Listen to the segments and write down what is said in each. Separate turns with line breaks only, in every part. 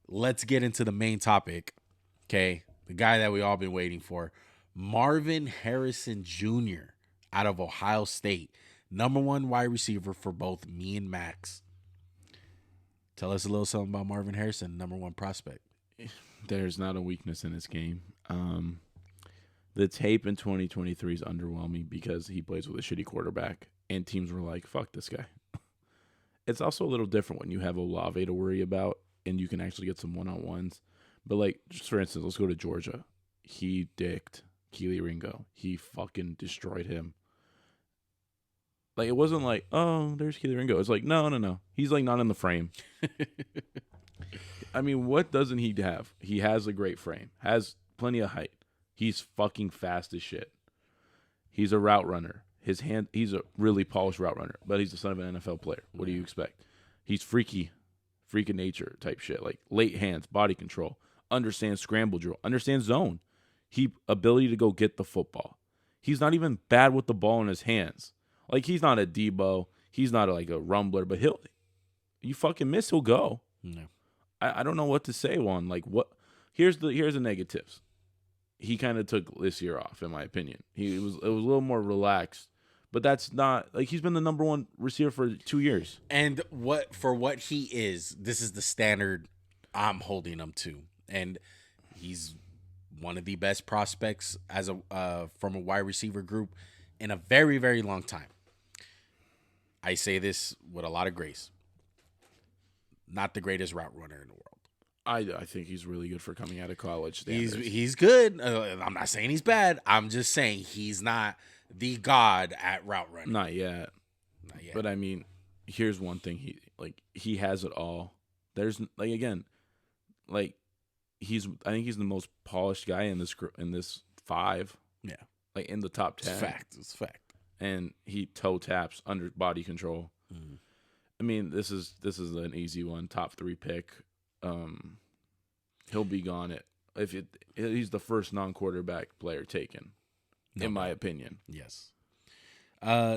let's get into the main topic. Okay, the guy that we all been waiting for, Marvin Harrison Jr. out of Ohio State, number one wide receiver for both me and Max. Tell us a little something about Marvin Harrison, number one prospect.
There's not a weakness in his game. The tape in 2023 is underwhelming because he plays with a shitty quarterback, and teams were like, fuck this guy. It's also a little different when you have Olave to worry about, and you can actually get some one-on-ones. But, like, just for instance, let's go to Georgia. He dicked Keely Ringo. He fucking destroyed him. Like, it wasn't like, oh, there's Keely Ringo. It's like, no. He's, like, not in the frame. I mean, what doesn't he have? He has a great frame. Has plenty of height. He's fucking fast as shit. He's a route runner. He's a really polished route runner, but he's the son of an NFL player. What do you expect? He's freak of nature type shit. Like late hands, body control, understands scramble drill, understands zone. Ability to go get the football. He's not even bad with the ball in his hands. Like he's not a Debo. He's not like a rumbler, but you fucking miss, he'll go.
No.
I don't know what to say on like what. Here's the negatives. He kind of took this year off, in my opinion. It was a little more relaxed, but that's not like he's been the number one receiver for 2 years.
And what he is, this is the standard I'm holding him to, and he's one of the best prospects as from a wide receiver group in a very, very long time. I say this with a lot of grace. Not the greatest route runner in the world.
I think he's really good for coming out of college standards.
He's good. I'm not saying he's bad. I'm just saying he's not the god at route running.
Not yet. But I mean, here's one thing. He has it all. There's like again, like I think he's the most polished guy in this 5.
Yeah.
Like in the top 10.
It's fact.
And he toe taps under body control.
Mm.
I mean, this is an easy one. Top 3 pick. He'll be gone he's the first non-quarterback player taken, in my opinion.
Yes.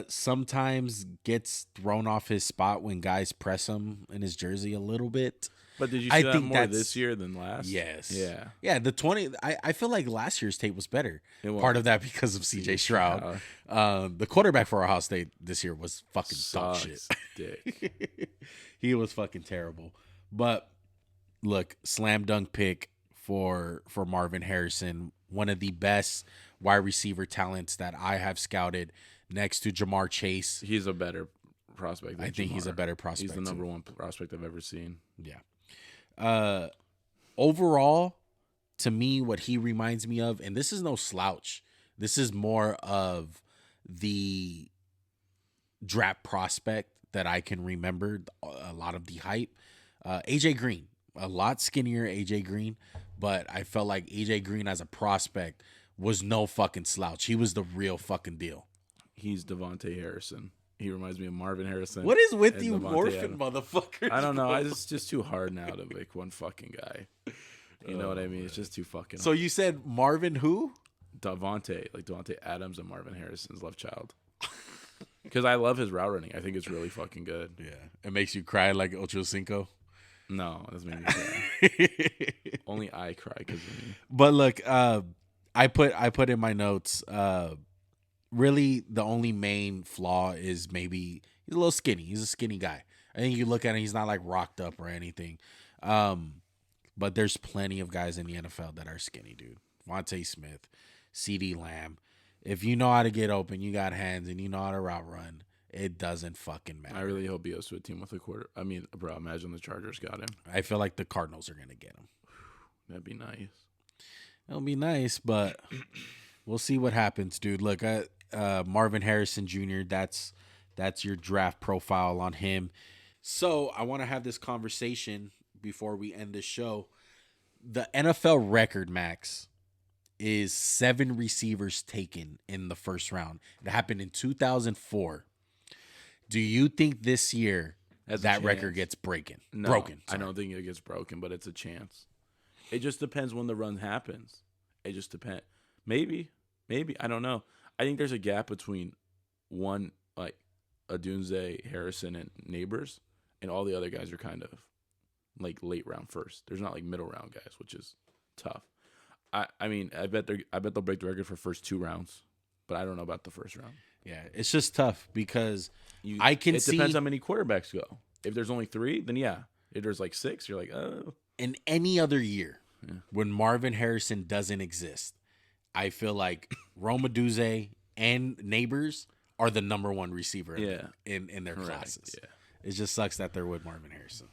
Sometimes gets thrown off his spot when guys press him in his jersey a little bit.
But did you see that more this year than last?
Yes.
Yeah.
Yeah, the 20 I feel like last year's tape was better. Part of that because of CJ Stroud. The quarterback for Ohio State this year was fucking dog shit.
Dick.
He was fucking terrible. But look, slam dunk pick for Marvin Harrison, one of the best wide receiver talents that I have scouted next to Jamar Chase.
He's a better prospect than
I think
Jamar.
he's a better prospect.
He's the number one prospect I've ever seen.
Yeah. Overall, to me, what he reminds me of, and this is no slouch, this is more of the draft prospect that I can remember, a lot of the hype. AJ Green, a lot skinnier AJ Green, but I felt like AJ Green as a prospect was no fucking slouch. He was the real fucking deal.
He's Devontae Harrison. He reminds me of Marvin Harrison.
What is with you
Devontae
morphing motherfuckers?
I don't know. It's just too hard now to make one fucking guy. You know what I mean? It's just too fucking
So you said Marvin who?
Devontae, like Devontae Adams and Marvin Harrison's love child. Because I love his route running. I think it's really fucking good.
Yeah. It makes you cry like Ocho Cinco?
No, it doesn't make me cry. Only I cry because of me.
But look, I put in my notes, really the only main flaw is maybe he's a little skinny. He's a skinny guy. I think you look at him, he's not like rocked up or anything. But there's plenty of guys in the NFL that are skinny, dude. Vontae Smith, CeeDee Lamb. If you know how to get open, you got hands, and you know how to route run, it doesn't fucking matter.
I really hope he goes to a team with a quarter. I mean, bro, imagine the Chargers got him.
I feel like the Cardinals are going to get him.
That'd be nice.
It'll be nice, but we'll see what happens, dude. Look, Marvin Harrison Jr., that's your draft profile on him. So I want to have this conversation before we end the show. The NFL record, Max, is 7 receivers taken in the first round. It happened in 2004. Do you think this year that record gets broken? Sorry.
I don't think it gets broken, but it's a chance. It just depends when the run happens. It just depends. Maybe. I don't know. I think there's a gap between one, like Odunze, Harrison, and Neighbors, and all the other guys are kind of like late round first. There's not like middle round guys, which is tough. I mean, I bet they'll break the record for first 2 rounds, but I don't know about the first round.
Yeah, it's just tough because I can see.
It depends how many quarterbacks go. If there's only 3, then yeah. If there's like 6, you're like, oh.
In any other year, when Marvin Harrison doesn't exist, I feel like Rome Odunze and Neighbors are the number 1 receiver in their classes. Yeah. It just sucks that they're with Marvin Harrison.